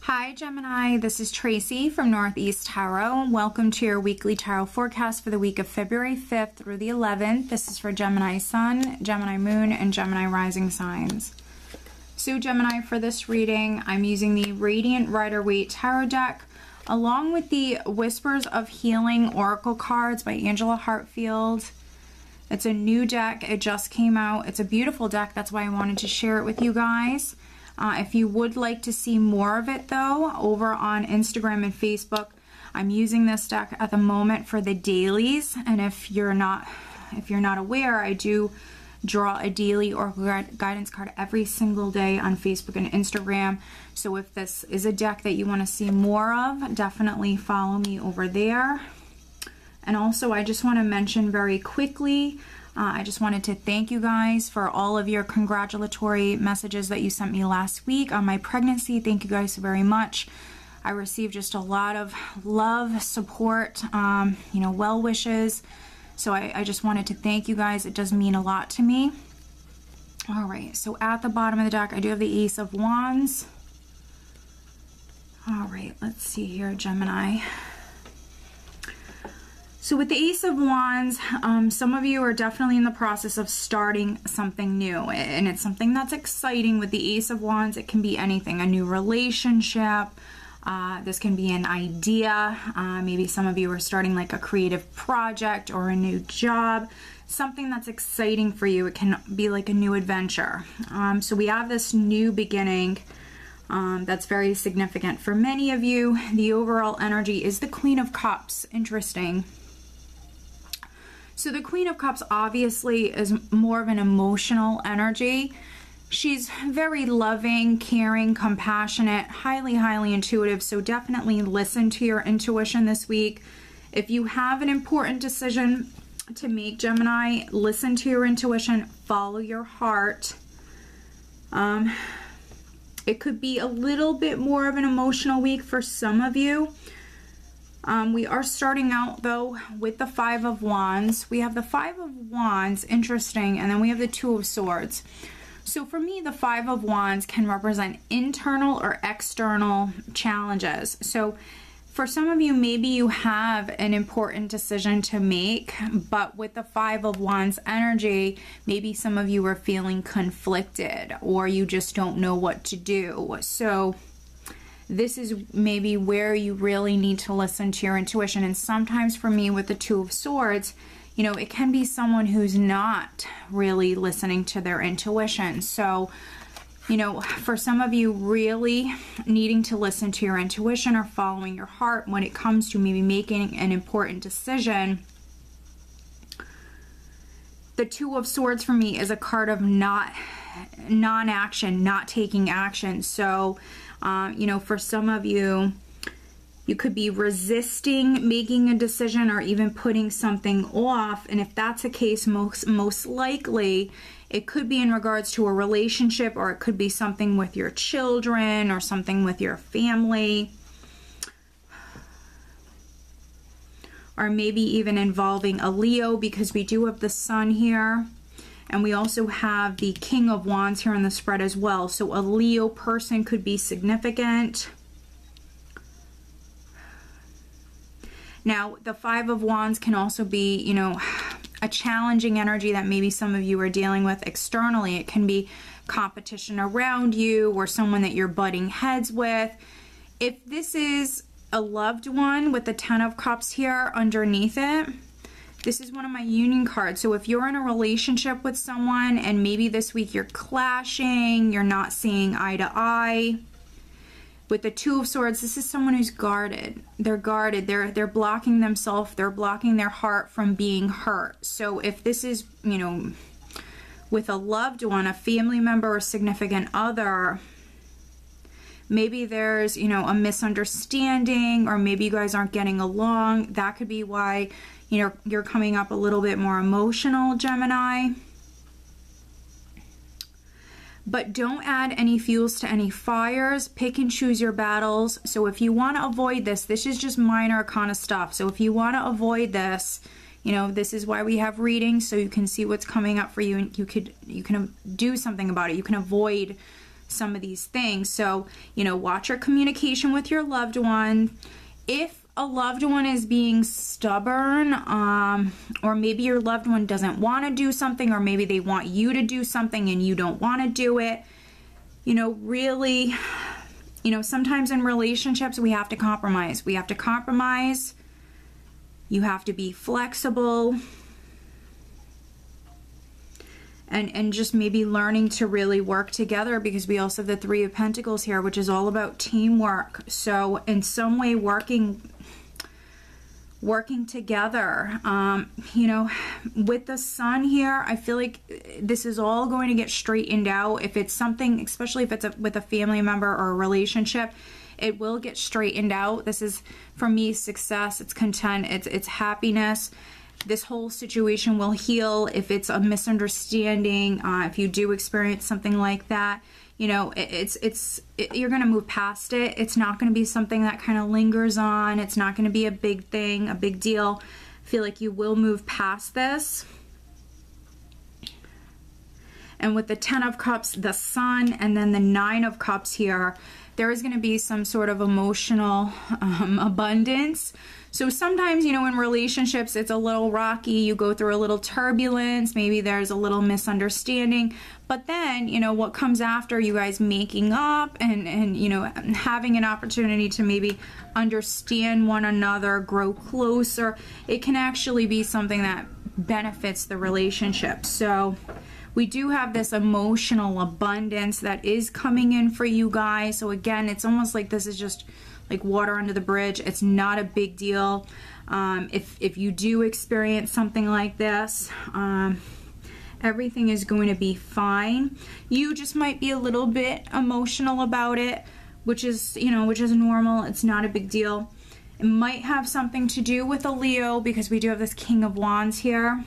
Hi Gemini, this is Tracy from Northeast Tarot. Welcome to your weekly tarot forecast for the week of February 5th through the 11th. This is for Gemini Sun, Gemini Moon, and Gemini Rising signs. So Gemini, for this reading, I'm using the Radiant Rider-Waite Tarot deck along with the Whispers of Healing Oracle cards by Angela Hartfield. It's a new deck. It just came out. It's a beautiful deck. That's why I wanted to share it with you guys. If you would like to see more of it though, over on Instagram and Facebook, I'm using this deck at the moment for the dailies. And if you're not aware, I do draw a daily oracle guidance card every single day on Facebook and Instagram. So if this is a deck that you want to see more of, definitely follow me over there. And also, I just want to mention very quickly, I just wanted to thank you guys for all of your congratulatory messages that you sent me last week on my pregnancy. Thank you guys very much. I received just a lot of love, support, well wishes. So I just wanted to thank you guys. It does mean a lot to me. All right, so at the bottom of the deck, I do have the Ace of Wands. All right, let's see here, Gemini. So with the Ace of Wands, some of you are definitely in the process of starting something new, and it's something that's exciting. With the Ace of Wands, it can be anything, a new relationship, this can be an idea, maybe some of you are starting like a creative project or a new job, something that's exciting for you. It can be like a new adventure. So we have this new beginning that's very significant for many of you. The overall energy is the Queen of Cups. Interesting. So the Queen of Cups obviously is more of an emotional energy. She's very loving, caring, compassionate, highly intuitive. So definitely listen to your intuition this week. If you have an important decision to make, Gemini, listen to your intuition, follow your heart. It could be a little bit more of an emotional week for some of you. We are starting out though with the Five of Wands. We have the Five of Wands, interesting, and then we have the Two of Swords. So for me, the Five of Wands can represent internal or external challenges. So for some of you, maybe you have an important decision to make, but with the Five of Wands energy, maybe some of you are feeling conflicted or you just don't know what to do. So this is maybe where you really need to listen to your intuition. And sometimes for me with the Two of Swords, it can be someone who's not really listening to their intuition. So, for some of you, really needing to listen to your intuition or following your heart when it comes to maybe making an important decision. The Two of Swords for me is a card of non-action, not taking action. So, for some of you, you could be resisting making a decision or even putting something off. And if that's the case, most likely it could be in regards to a relationship, or it could be something with your children or something with your family. Or maybe even involving a Leo, because we do have the Sun here. And we also have the King of Wands here in the spread as well. So a Leo person could be significant. Now, the Five of Wands can also be, a challenging energy that maybe some of you are dealing with externally. It can be competition around you or someone that you're butting heads with. If this is a loved one with the Ten of Cups here underneath it, this is one of my union cards. So if you're in a relationship with someone and maybe this week you're clashing, you're not seeing eye to eye. With the Two of Swords, this is someone who's guarded. They're guarded. They're blocking themselves. They're blocking their heart from being hurt. So if this is, with a loved one, a family member or significant other, maybe there's, a misunderstanding, or maybe you guys aren't getting along. That could be why you're coming up a little bit more emotional, Gemini. But don't add any fuels to any fires. Pick and choose your battles. So if you want to avoid this is just minor kind of stuff. So if you want to avoid this, this is why we have readings, so you can see what's coming up for you, and you can do something about it. You can avoid some of these things. So, you know, watch your communication with your loved one. If a loved one is being stubborn, or maybe your loved one doesn't want to do something, or maybe they want you to do something and you don't want to do it, you know, really, you know, sometimes in relationships we have to compromise. We have to compromise. You have to be flexible. And just maybe learning to really work together, because we also have the Three of Pentacles here, which is all about teamwork. So in some way working together. You know, with the Sun here, I feel like this is all going to get straightened out. If it's something, especially if it's with a family member or a relationship, it will get straightened out. This is, for me, success. It's content. It's happiness. This whole situation will heal. If it's a misunderstanding, if you do experience something like that, you know, you're going to move past it. It's not going to be something that kind of lingers on. It's not going to be a big thing, a big deal. I feel like you will move past this. And with the Ten of Cups, the Sun, and then the Nine of Cups here, there is going to be some sort of emotional abundance. So sometimes, you know, in relationships, it's a little rocky. You go through a little turbulence. Maybe there's a little misunderstanding. But then, you know, what comes after you guys making up and you know, having an opportunity to maybe understand one another, grow closer, it can actually be something that benefits the relationship. So we do have this emotional abundance that is coming in for you guys. So again, it's almost like this is just like water under the bridge. It's not a big deal. If you do experience something like this, everything is going to be fine. You just might be a little bit emotional about it, which is, you know, which is normal. It's not a big deal. It might have something to do with a Leo, because we do have this King of Wands here.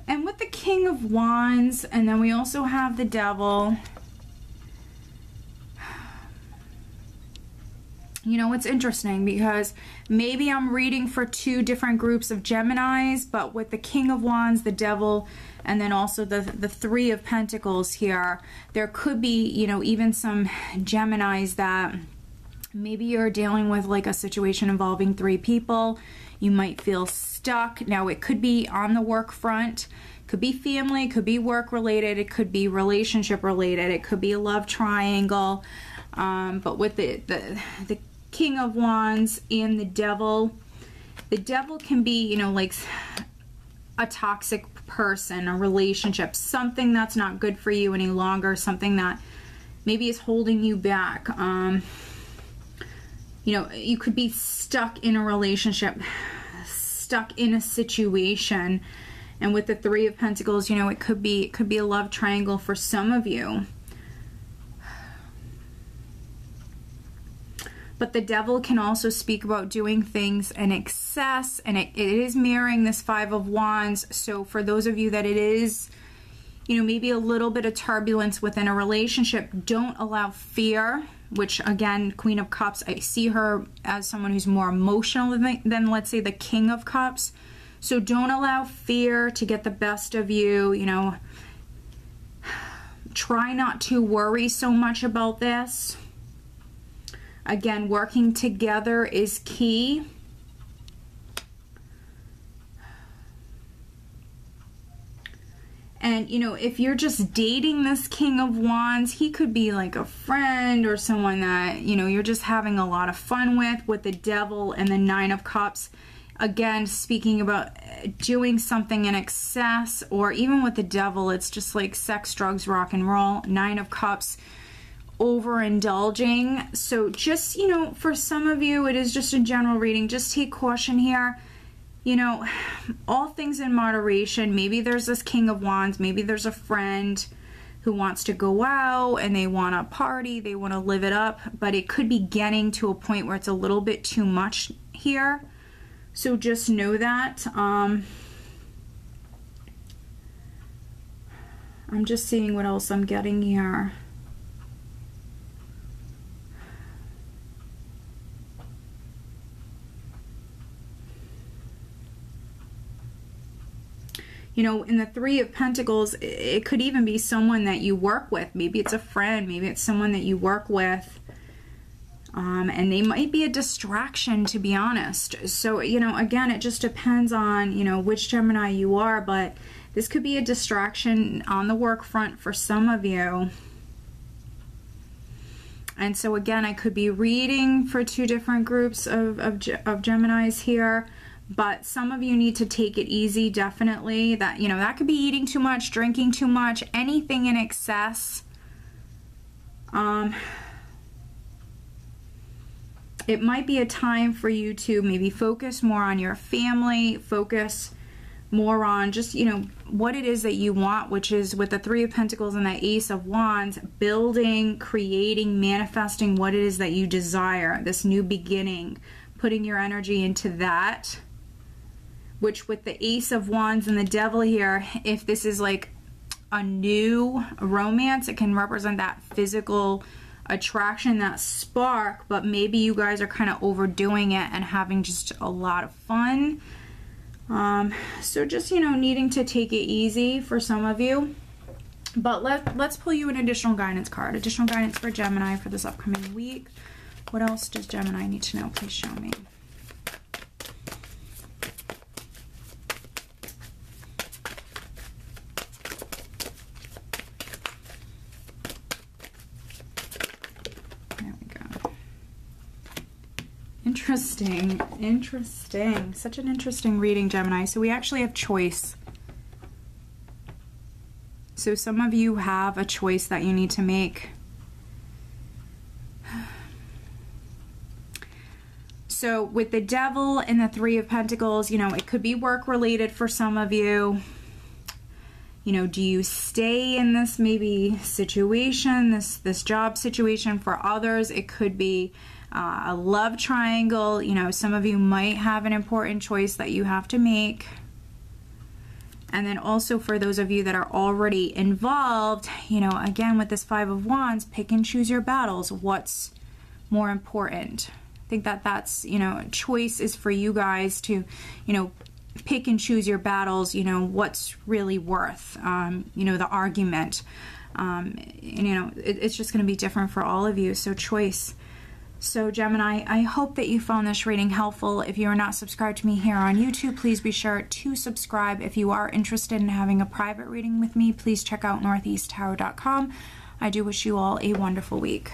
And with the King of Wands, and then we also have the Devil. You know, it's interesting because maybe I'm reading for two different groups of Geminis, but with the King of Wands, the Devil, and then also the Three of Pentacles here, there could be, you know, even some Geminis that maybe you're dealing with like a situation involving three people. You might feel stuck. Now, it could be on the work front, could be family, could be work related, it could be relationship related, it could be a love triangle. But with the King of Wands and the Devil can be, you know, like a toxic person, a relationship, something that's not good for you any longer, something that maybe is holding you back. You know, you could be stuck in a relationship, stuck in a situation. And with the Three of Pentacles, you know, it could be a love triangle for some of you. But the Devil can also speak about doing things in excess, and it is mirroring this Five of Wands. So for those of you that it is, you know, maybe a little bit of turbulence within a relationship, don't allow fear, which again, Queen of Cups, I see her as someone who's more emotional than let's say the King of Cups. So don't allow fear to get the best of you, you know. Try not to worry so much about this. Again, working together is key. And, you know, if you're just dating this King of Wands, he could be like a friend or someone that, you know, you're just having a lot of fun with the Devil and the Nine of Cups. Again, speaking about doing something in excess, or even with the Devil, it's just like sex, drugs, rock and roll. Nine of Cups, overindulging. So just, you know, for some of you, it is just a general reading. Just take caution here. You know, all things in moderation. Maybe there's this King of Wands. Maybe there's a friend who wants to go out and they want to party. They want to live it up. But it could be getting to a point where it's a little bit too much here. So just know that. I'm just seeing what else I'm getting here. You know, in the Three of Pentacles, it could even be someone that you work with. Maybe it's a friend. Maybe it's someone that you work with. And they might be a distraction, to be honest. So, you know, again, it just depends on, you know, which Gemini you are. But this could be a distraction on the work front for some of you. And so, again, I could be reading for two different groups of Geminis here. But some of you need to take it easy, definitely. That, you know, that could be eating too much, drinking too much, anything in excess. It might be a time for you to maybe focus more on your family, focus more on just, you know, what it is that you want, which is with the Three of Pentacles and the Ace of Wands, building, creating, manifesting what it is that you desire, this new beginning, putting your energy into that. Which with the Ace of Wands and the Devil here, if this is like a new romance, it can represent that physical attraction, that spark, but maybe you guys are kind of overdoing it and having just a lot of fun. So just, you know, needing to take it easy for some of you. But let's pull you an additional guidance card. Additional guidance for Gemini for this upcoming week. What else does Gemini need to know? Please show me. Interesting, interesting. Such an interesting reading, Gemini. So we actually have choice. So some of you have a choice that you need to make. So with the Devil and the Three of Pentacles, you know, it could be work related for some of you. You know, do you stay in this maybe situation, this job situation? For others, it could be a love triangle. You know, some of you might have an important choice that you have to make. And then also for those of you that are already involved, you know, again with this Five of Wands, pick and choose your battles. What's more important? I think that's, you know, choice is for you guys to, you know, pick and choose your battles, you know, what's really worth, you know, the argument. You know, it's just going to be different for all of you. So choice. So Gemini, I hope that you found this reading helpful. If you are not subscribed to me here on YouTube, please be sure to subscribe. If you are interested in having a private reading with me, please check out northeasttarot.com. I do wish you all a wonderful week.